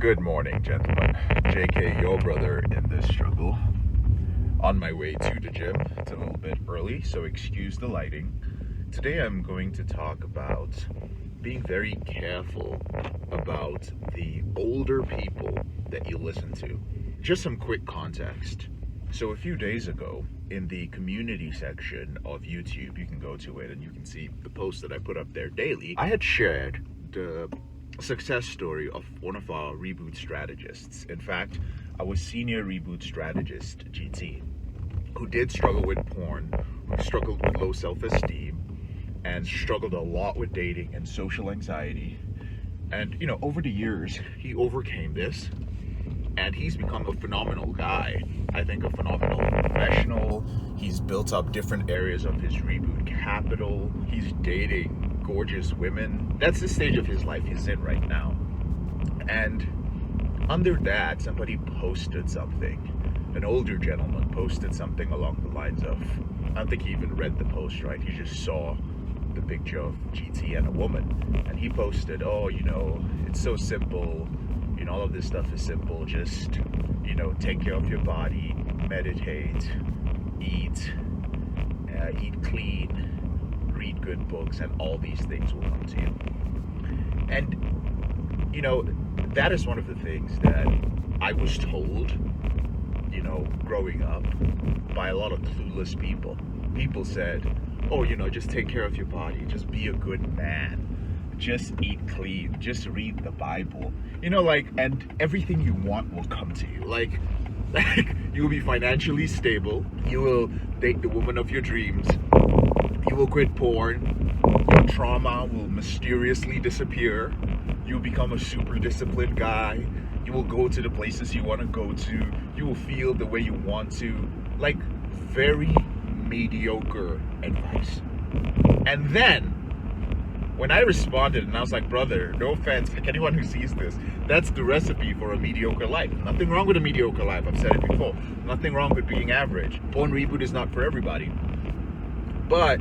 Good morning, gentlemen. JK, your brother in this struggle. On my way to the gym. It's a little bit early, so excuse the lighting. Today I'm going to talk about being very careful about the older people that you listen to. Just some quick context. So a few days ago, in the community section of YouTube, you can go to it and you can see the posts that I put up there daily. I had shared the success story of one of our REBOOT strategists. In fact, our senior REBOOT strategist, GT, who did struggle with porn, who struggled with low self-esteem, and struggled a lot with dating and social anxiety. And, over the years, he overcame this, and he's become a phenomenal guy. I think a phenomenal professional. He's built up different areas of his REBOOT capital. He's dating gorgeous women. That's the stage of his life he's in right now. And under that, somebody posted something. An older gentleman posted something along the lines of, I don't think he even read the post, right? He just saw the picture of GT and a woman. And he posted, it's so simple. All of this stuff is simple. Just, take care of your body, meditate, eat clean, read good books, and all these things will come to you. And, that is one of the things that I was told, growing up by a lot of clueless people. People said, just take care of your body, just be a good man, just eat clean, just read the Bible, and everything you want will come to you. Like you will be financially stable, you will date the woman of your dreams, you will quit porn, your trauma will mysteriously disappear, you'll become a super disciplined guy, you will go to the places you want to go to, you will feel the way you want to. Like, very mediocre advice. And then when I responded and I was like, brother, no offense, like anyone who sees this, that's the recipe for a mediocre life. Nothing wrong with a mediocre life. I've said it before. Nothing wrong with being average. Porn reboot is not for everybody. But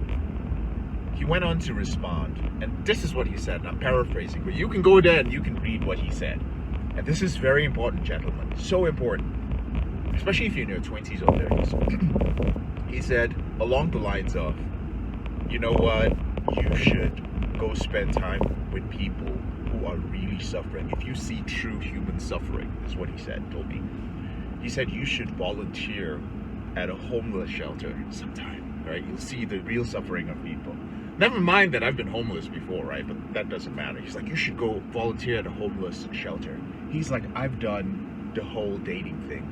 he went on to respond, and this is what he said, and I'm paraphrasing, but you can go there and you can read what he said. And this is very important, gentlemen. So important. Especially if you're in your 20s or 30s. He said, along the lines of, you know what? You should go spend time with people who are really suffering. If you see true human suffering, is what he told me. He said you should volunteer at a homeless shelter sometime, right? You'll see the real suffering of people. Never mind that I've been homeless before, right? But that doesn't matter. He's like, you should go volunteer at a homeless shelter. He's like, I've done the whole dating thing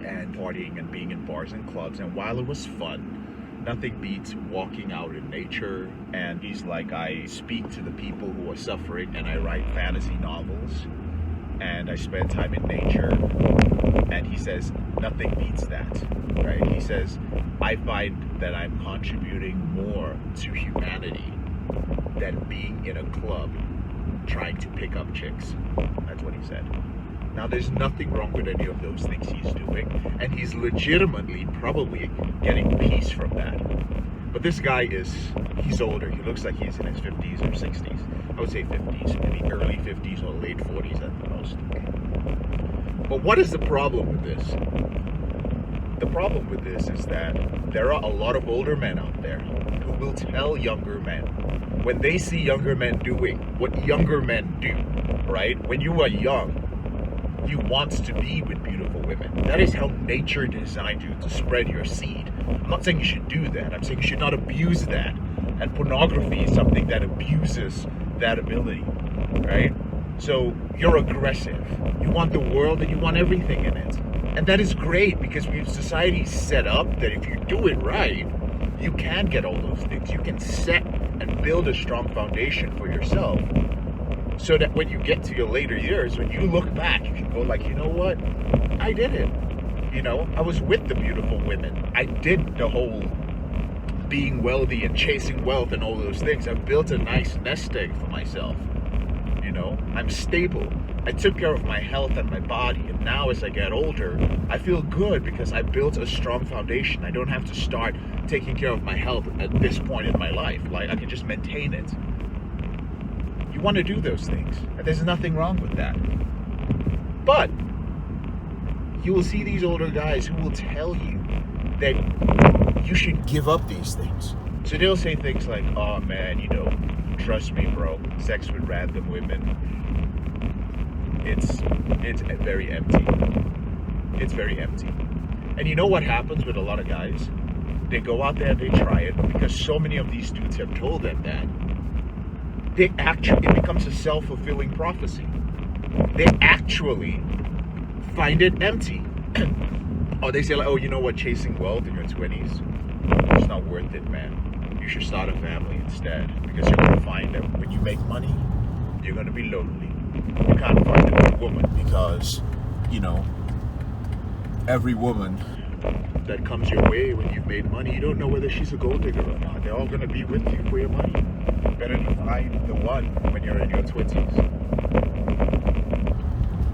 and partying and being in bars and clubs, and while it was fun, nothing beats walking out in nature. And he's like, I speak to the people who are suffering, and I write fantasy novels, and I spend time in nature. And he says, nothing beats that, right? He says, I find that I'm contributing more to humanity than being in a club trying to pick up chicks. That's what he said. Now, there's nothing wrong with any of those things he's doing, and he's legitimately probably getting peace from that. But this guy he's older. He looks like he's in his 50s or 60s. I would say 50s, maybe early 50s or late 40s at the most. But what is the problem with this? The problem with this is that there are a lot of older men out there who will tell younger men, when they see younger men doing what younger men do, right? When you are young, you want to be with beautiful women. That is how nature designed you, to spread your seed. I'm not saying you should do that. I'm saying you should not abuse that. And pornography is something that abuses that ability, right? So you're aggressive. You want the world and you want everything in it. And that is great, because society's set up that if you do it right, you can get all those things. You can set and build a strong foundation for yourself, so that when you get to your later years, when you look back, you can go like, you know what? I did it. I was with the beautiful women. I did the whole being wealthy and chasing wealth and all those things. I built a nice nest egg for myself. I'm stable. I took care of my health and my body. And now as I get older, I feel good because I built a strong foundation. I don't have to start taking care of my health at this point in my life. Like, I can just maintain it. You want to do those things, and there's nothing wrong with that. But you will see these older guys who will tell you that you should give up these things. So they'll say things like, oh man, trust me, bro, sex with random women, it's very empty. It's very empty. And you know what happens with a lot of guys? They go out there and they try it because so many of these dudes have told them that. It becomes a self-fulfilling prophecy. They actually find it empty. Or they say like, oh, you know what, chasing wealth in your 20s, it's not worth it, man. You should start a family instead, because you're going to find that when you make money, you're going to be lonely. You can't find a good woman because, every woman that comes your way when you've made money, you don't know whether she's a gold digger or not. They're all going to be with you for your money. Better to find the one when you're in your 20s.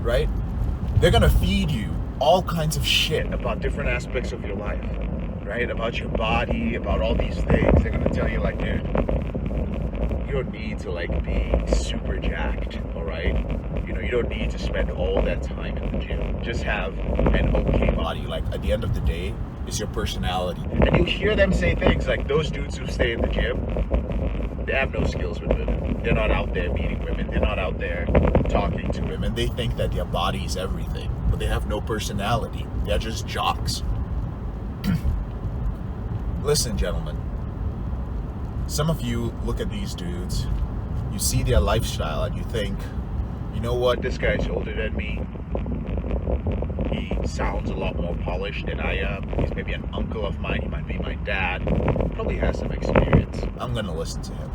Right? They're going to feed you all kinds of shit about different aspects of your life. Right? About your body, about all these things. They're going to tell you like, dude, you don't need to be super jacked, all right? You don't need to spend all that time in the gym. Just have an okay body. Like, at the end of the day, it's your personality. And you hear them say things like, those dudes who stay in the gym, they have no skills with women. They're not out there meeting women. They're not out there talking to women. They think that their body is everything, but they have no personality. They're just jocks. Listen, gentlemen. Some of you look at these dudes, you see their lifestyle, and you think, you know what, this guy's older than me. He sounds a lot more polished than I am. He's maybe an uncle of mine. He might be my dad. Probably has some experience. I'm going to listen to him.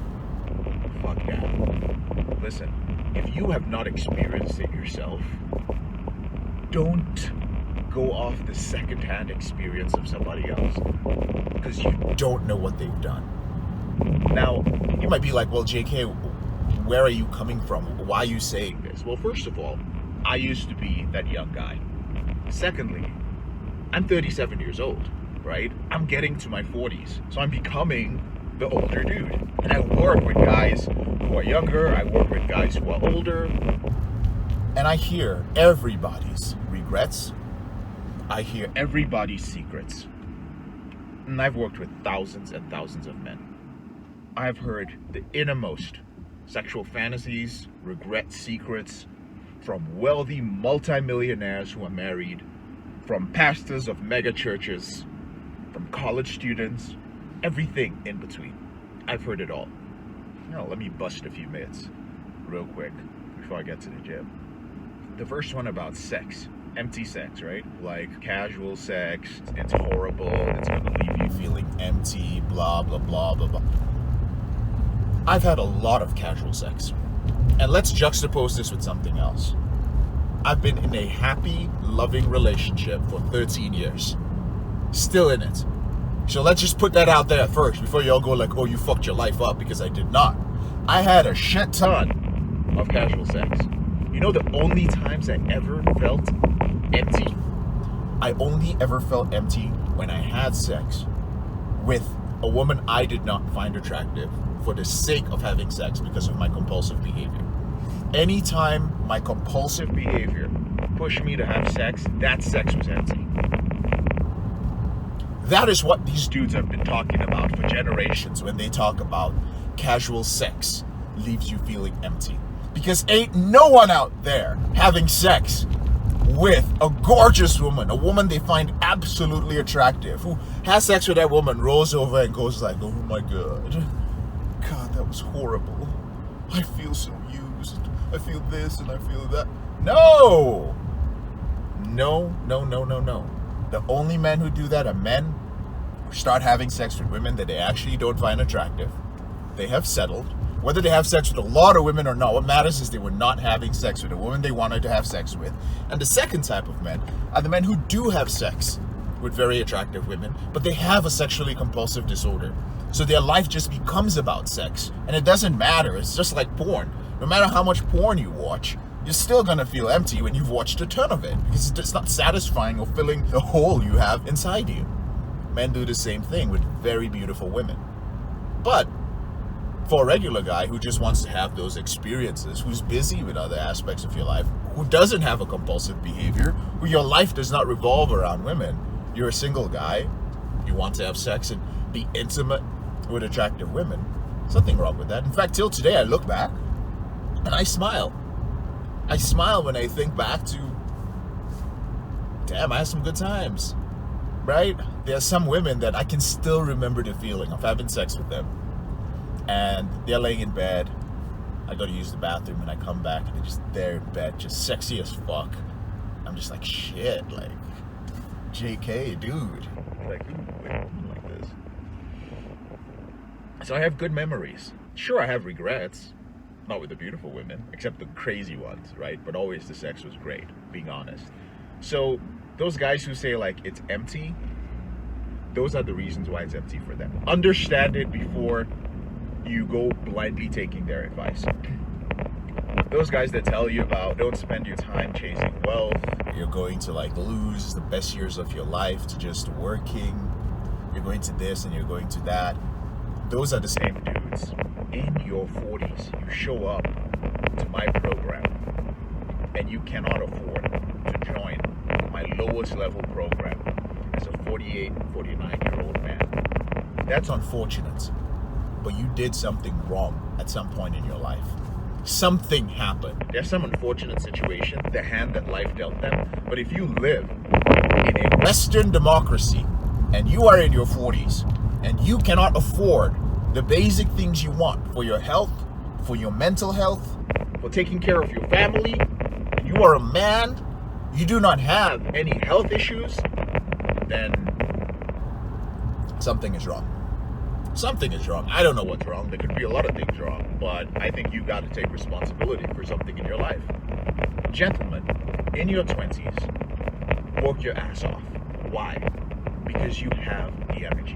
Fuck that. Listen, if you have not experienced it yourself, don't go off the secondhand experience of somebody else, because you don't know what they've done. Now, you might be like, well, JK, where are you coming from? Why are you saying this? Well, first of all, I used to be that young guy. Secondly, I'm 37 years old, right? I'm getting to my 40s, so I'm becoming the older dude. And I work with guys who are younger, I work with guys who are older, and I hear everybody's regrets. I hear everybody's secrets. And I've worked with thousands and thousands of men. I've heard the innermost sexual fantasies, regret secrets from wealthy multimillionaires who are married, from pastors of mega churches, from college students, everything in between. I've heard it all. Now, let me bust a few myths real quick before I get to the gym. The first one about sex. Empty sex, right? Like casual sex, it's horrible, it's gonna leave you feeling empty, blah, blah, blah, blah, blah. I've had a lot of casual sex. And let's juxtapose this with something else. I've been in a happy, loving relationship for 13 years. Still in it. So let's just put that out there first before y'all go like, oh, you fucked your life up, because I did not. I had a shit ton of casual sex. You know the only times I ever felt empty? I only ever felt empty when I had sex with a woman I did not find attractive for the sake of having sex because of my compulsive behavior. Anytime my compulsive behavior pushed me to have sex, that sex was empty. That is what these dudes have been talking about for generations when they talk about casual sex leaves you feeling empty. Because ain't no one out there having sex with a gorgeous woman, a woman they find absolutely attractive, who has sex with that woman, rolls over and goes like, oh my God, that was horrible. I feel so used. I feel this and I feel that. No. The only men who do that are men who start having sex with women that they actually don't find attractive. They have settled. Whether they have sex with a lot of women or not, what matters is they were not having sex with a woman they wanted to have sex with. And the second type of men are the men who do have sex with very attractive women, but they have a sexually compulsive disorder. So their life just becomes about sex. And it doesn't matter. It's just like porn. No matter how much porn you watch, you're still going to feel empty when you've watched a ton of it, because it's not satisfying or filling the hole you have inside you. Men do the same thing with very beautiful women. But For a regular guy who just wants to have those experiences, who's busy with other aspects of your life, who doesn't have a compulsive behavior, who your life does not revolve around women, you're a single guy, you want to have sex and be intimate with attractive women, there's nothing wrong with that. In fact, till today, I look back and I smile. I smile when I think back to, damn, I had some good times, right? There are some women that I can still remember the feeling of having sex with them. And they're laying in bed. I go to use the bathroom and I come back and they're just there in bed, just sexy as fuck. I'm just like, shit, like, JK, dude. Like, who like this? So I have good memories. Sure, I have regrets. Not with the beautiful women, except the crazy ones, right? But always the sex was great, being honest. So those guys who say, like, it's empty, those are the reasons why it's empty for them. Understand it before you go blindly taking their advice. Those guys that tell you about don't spend your time chasing wealth, you're going to like lose the best years of your life to just working, you're going to this and you're going to that, those are the same dudes. In your 40s, you show up to my program and you cannot afford to join my lowest level program as a 48, 49-year-old man. That's unfortunate. But you did something wrong at some point in your life. Something happened. There's some unfortunate situation, the hand that life dealt them. But if you live in a Western democracy and you are in your 40s and you cannot afford the basic things you want for your health, for your mental health, for taking care of your family, and you are a man, you do not have any health issues, then something is wrong. Something is wrong. I don't know what's wrong. There could be a lot of things wrong, but I think you got to take responsibility for something in your life. Gentlemen, in your 20s, work your ass off. Why? Because you have the energy.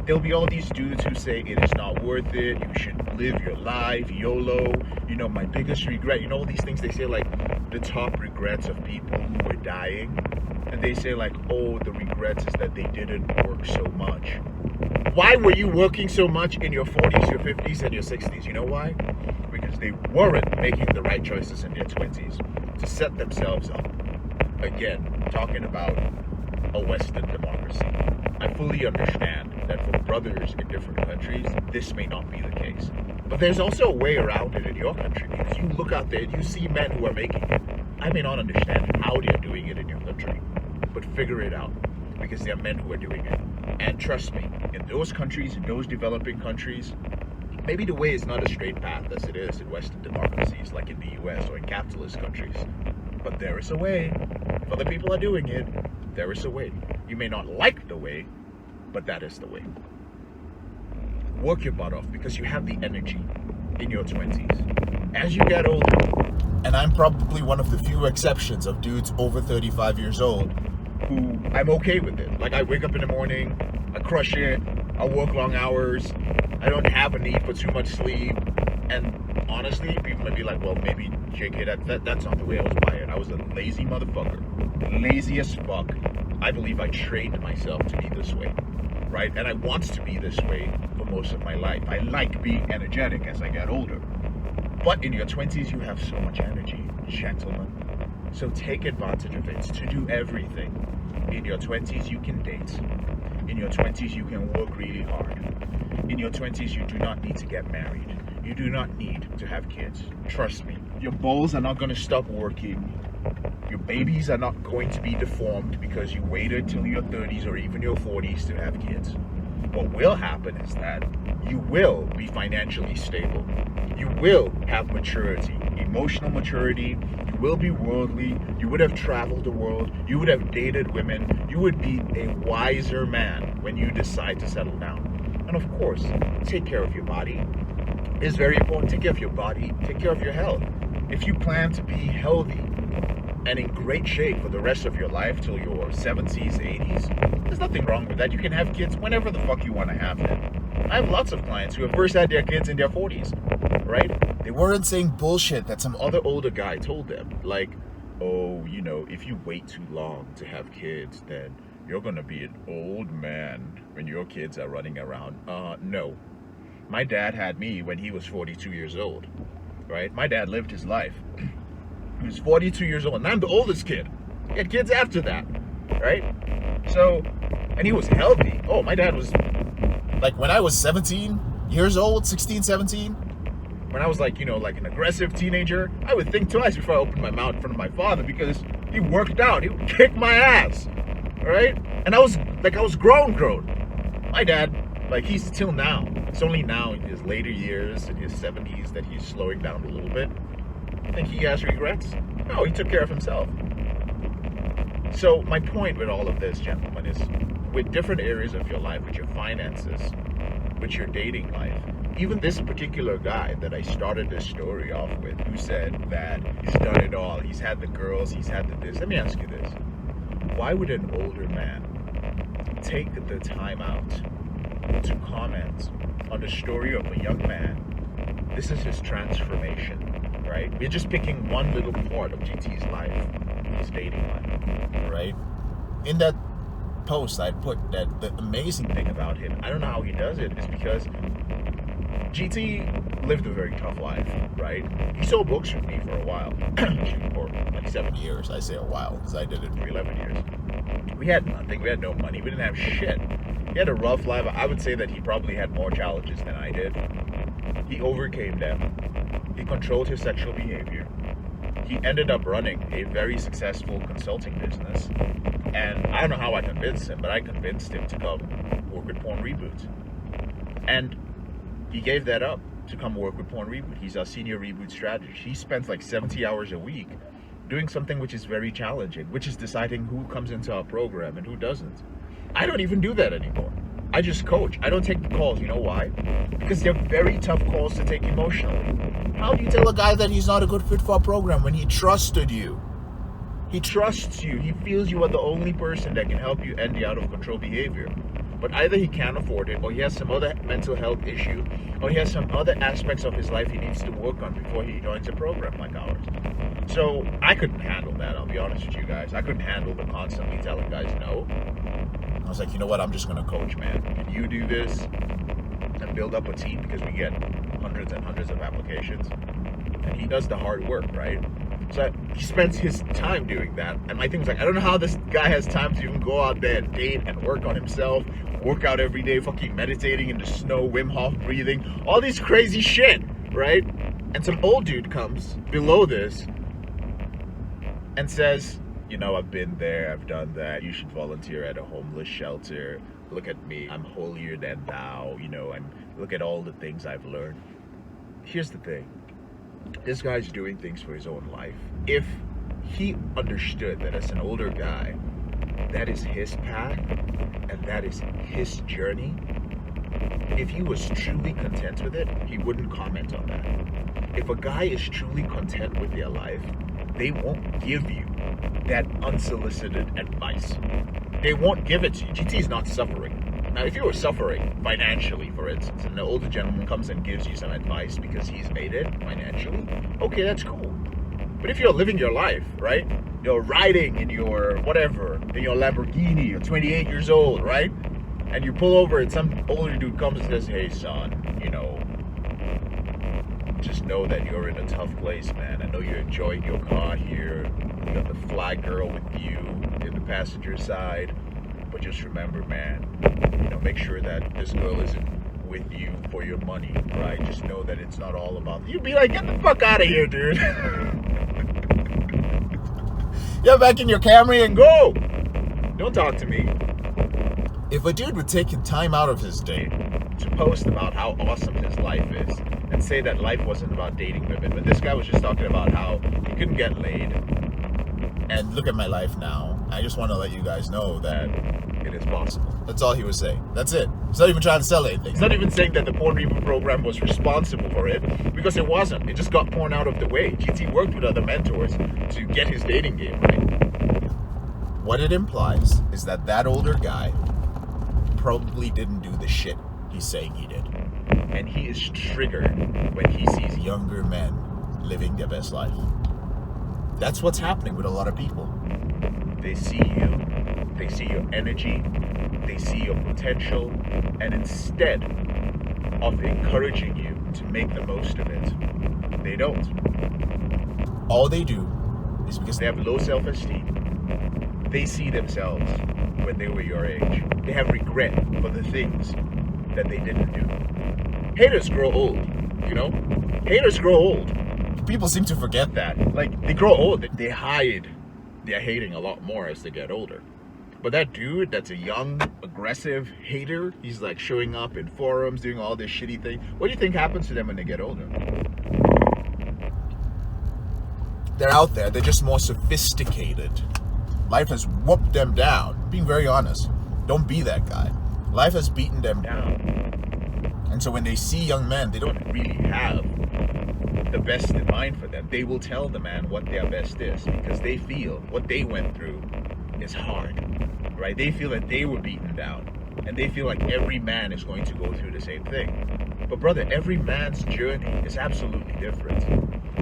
There'll be all these dudes who say it is not worth it, you should live your life, YOLO, you know, my biggest regret, you know, all these things they say, like the top regrets of people who were dying. And they say like, oh, the regrets is that they didn't work so much. Why were you working so much in your 40s, your 50s, and your 60s? You know why? Because they weren't making the right choices in their 20s to set themselves up. Again, talking about a Western democracy. I fully understand that for brothers in different countries, this may not be the case. But there's also a way around it in your country, because you look out there and you see men who are making it. I may not understand how they're doing it in your country, but figure it out, because there are men who are doing it. And trust me, in those countries, in those developing countries, maybe the way is not a straight path as it is in Western democracies like in the US or in capitalist countries. But there is a way. If other people are doing it, there is a way. You may not like the way, but that is the way. Work your butt off because you have the energy in your 20s. As you get older, and I'm probably one of the few exceptions of dudes over 35 years old who I'm okay with it. Like, I wake up in the morning, I crush it, I work long hours, I don't have a need for too much sleep. And honestly, people might be like, well, maybe JK, that's not the way I was wired. I was a lazy motherfucker. Lazy as fuck. I believe I trained myself to be this way, right? And I want to be this way for most of my life. I like being energetic as I get older. But in your 20s, you have so much energy, gentlemen. So take advantage of it to do everything. In your 20s, you can date. In your 20s, you can work really hard. In your 20s, you do not need to get married. You do not need to have kids. Trust me. Your balls are not going to stop working. Your babies are not going to be deformed because you waited till your 30s or even your 40s to have kids. What will happen is that you will be financially stable. You will have maturity, emotional maturity. You will be worldly. You would have traveled the world. You would have dated women. You would be a wiser man when you decide to settle down. And of course, take care of your body. It's very important. Take care of your body. Take care of your health. If you plan to be healthy and in great shape for the rest of your life till your 70s, 80s, there's nothing wrong with that. You can have kids whenever the fuck you want to have them. I have lots of clients who have first had their kids in their 40s, right? They weren't saying bullshit that some other older guy told them. Like, oh, you know, if you wait too long to have kids, then you're going to be an old man when your kids are running around. No. My dad had me when he was 42 years old, right? My dad lived his life. He was 42 years old, and I'm the oldest kid. He had kids after that, right? So, and he was healthy. Oh, my dad was, like, when I was 17 years old, 16, 17, when I was like, like an aggressive teenager, I would think twice before I opened my mouth in front of my father because he worked out. He would kick my ass, right? And I was grown. My dad, like, he's still now. It's only now in his later years, in his 70s, that he's slowing down a little bit. I think he has regrets. No, he took care of himself. So my point with all of this, gentlemen, is with different areas of your life, with your finances, with your dating life, even this particular guy that I started this story off with, who said that he's done it all, he's had the girls, he's had the this. Let me ask you this. Why would an older man take the time out to comment on the story of a young man? This is his transformation, right? We're just picking one little part of GT's life, his dating life, right? In that post, I put that the amazing thing about him, I don't know how he does it, is because GT lived a very tough life, right? He sold books with me for a while, for like 7 years. I say a while because I did it for 11 years. We had nothing. We had no money. We didn't have shit. He had a rough life. I would say that he probably had more challenges than I did. He overcame them. He controlled his sexual behavior. He ended up running a very successful consulting business. And I don't know how I convinced him, but I convinced him to come work with Porn Reboot. And he gave that up to come work with Porn Reboot. He's our senior reboot strategist. He spends like 70 hours a week doing something which is very challenging, which is deciding who comes into our program and who doesn't. I don't even do that anymore. I just coach. I don't take the calls. You know why? Because they're very tough calls to take emotionally. How do you tell a guy that he's not a good fit for our program when he trusted you? He trusts you. He feels you are the only person that can help you end the out of control behavior. But either he can't afford it, or he has some other mental health issue, or he has some other aspects of his life he needs to work on before he joins a program like ours. So I couldn't handle that, I'll be honest with you guys. I couldn't handle the constantly telling guys no. I was like, you know what, I'm just going to coach, man. Can you do this and build up a team? Because we get hundreds and hundreds of applications. And he does the hard work, right? So he spends his time doing that. And my thing was like, I don't know how this guy has time to even go out there and date and work on himself, work out every day, fucking meditating in the snow, Wim Hof breathing, all this crazy shit, right? And some old dude comes below this and says, you know, I've been there, I've done that, you should volunteer at a homeless shelter, look at me, I'm holier than thou, you know, and look at all the things I've learned. Here's the thing. This guy's doing things for his own life. If he understood that as an older guy, that is his path and that is his journey, if he was truly content with it, he wouldn't comment on that. If a guy is truly content with their life, they won't give you that unsolicited advice. They won't give it to you. GT is not suffering. Now, if you were suffering financially, for instance, and the older gentleman comes and gives you some advice because he's made it financially, okay, that's cool. But if you're living your life, right? You're riding in your whatever, in your Lamborghini, you're 28 years old, right? And you pull over and some older dude comes and says, hey, son, you know, just know that you're in a tough place, man. I know you're enjoying your car here. You got the fly girl with you in the passenger side. But just remember, man, you know, make sure that this girl isn't with you for your money, right? Just know that it's not all about you. Be like, get the fuck out of here, dude. Get back in your Camry and go. Don't talk to me. If a dude would take time out of his day to post about how awesome his life is and say that life wasn't about dating women, but this guy was just talking about how he couldn't get laid, and look at my life now. I just want to let you guys know that it is possible. That's all he was saying. That's it. He's not even trying to sell anything. He's not even saying that the Porn Reboot program was responsible for it, because it wasn't. It just got porn out of the way. GT worked with other mentors to get his dating game right. What it implies is that that older guy probably didn't do the shit he's saying he did. And he is triggered when he sees younger men living their best life. That's what's happening with a lot of people. They see you, they see your energy, they see your potential, and instead of encouraging you to make the most of it. They don't. All they do is because They have low self-esteem. They see themselves when they were your age. They have regret for the things that they didn't do. Haters grow old, you know? Haters grow old. people seem to forget that. Like, they grow old. They hide their hating a lot more as they get older. But that dude that's a young, aggressive hater, he's like showing up in forums, doing all this shitty thing. What do you think happens to them when they get older? They're out there, they're just more sophisticated. Life has whooped them down. Being very honest, don't be that guy. Life has beaten them down. And so when they see young men, they don't Really have the best in mind for them. They will tell the man what their best is because they feel what they went through is hard, right? They feel that they were beaten down and they feel like every man is going to go through the same thing. But brother, every man's journey is absolutely different.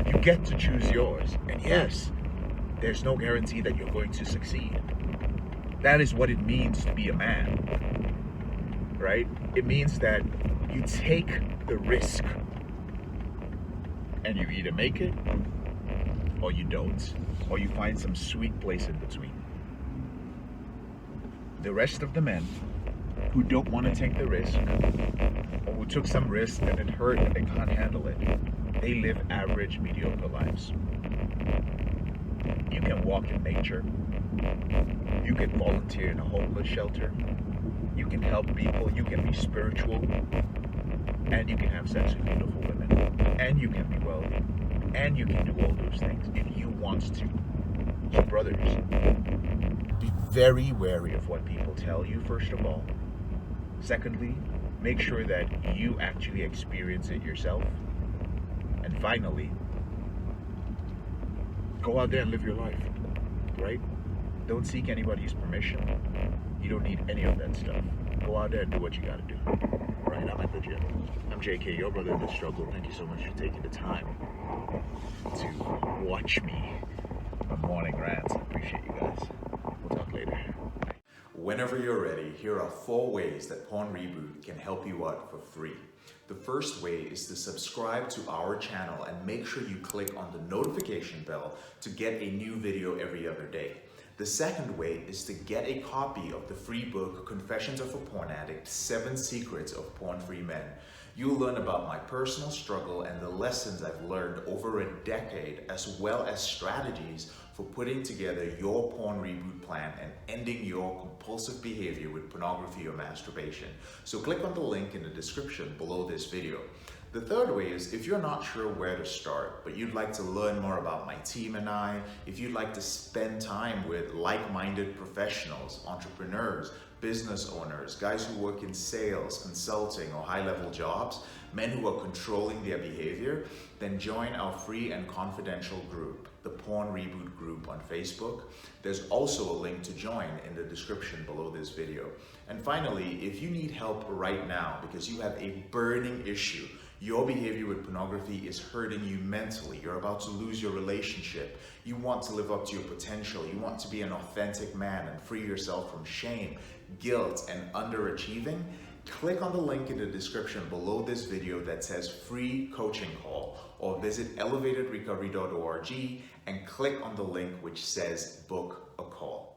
You get to choose yours. And yes, there's no guarantee that you're going to succeed. That is what it means to be a man, right? It means that you take the risk and you either make it or you don't, or you find some sweet place in between. The rest of the men who don't want to take the risk, or who took some risk and it hurt and they can't handle it, they live average, mediocre lives. You can walk in nature. You can volunteer in a homeless shelter. You can help people. You can be spiritual. And you can have sex with beautiful women. And you can be wealthy. And you can do all those things if you want to. So brothers, be very wary of what people tell you, first of all. Secondly, make sure that you actually experience it yourself. And finally, go out there and live your life, right? Don't seek anybody's permission. You don't need any of that stuff. Go out there and do what you gotta do. Right, I'm at the gym. I'm JK, your brother in the struggle. Thank you so much for taking the time to watch me on morning rants. I appreciate you guys. We'll talk later. Whenever you're ready, here are 4 ways that Porn Reboot can help you out for free. The first way is to subscribe to our channel and make sure you click on the notification bell to get a new video every other day. The second way is to get a copy of the free book, Confessions of a Porn Addict, 7 Secrets of Porn-Free Men. You'll learn about my personal struggle and the lessons I've learned over a decade, as well as strategies for putting together your porn reboot plan and ending your compulsive behavior with pornography or masturbation. So click on the link in the description below this video. The third way is if you're not sure where to start, but you'd like to learn more about my team and I, if you'd like to spend time with like-minded professionals, entrepreneurs, business owners, guys who work in sales, consulting, or high-level jobs, men who are controlling their behavior, then join our free and confidential group, the Porn Reboot group on Facebook. There's also a link to join in the description below this video. And finally, if you need help right now because you have a burning issue, your behavior with pornography is hurting you mentally, you're about to lose your relationship, you want to live up to your potential, you want to be an authentic man and free yourself from shame, guilt, and underachieving, click on the link in the description below this video that says free coaching call, or visit elevatedrecovery.org and click on the link which says book a call.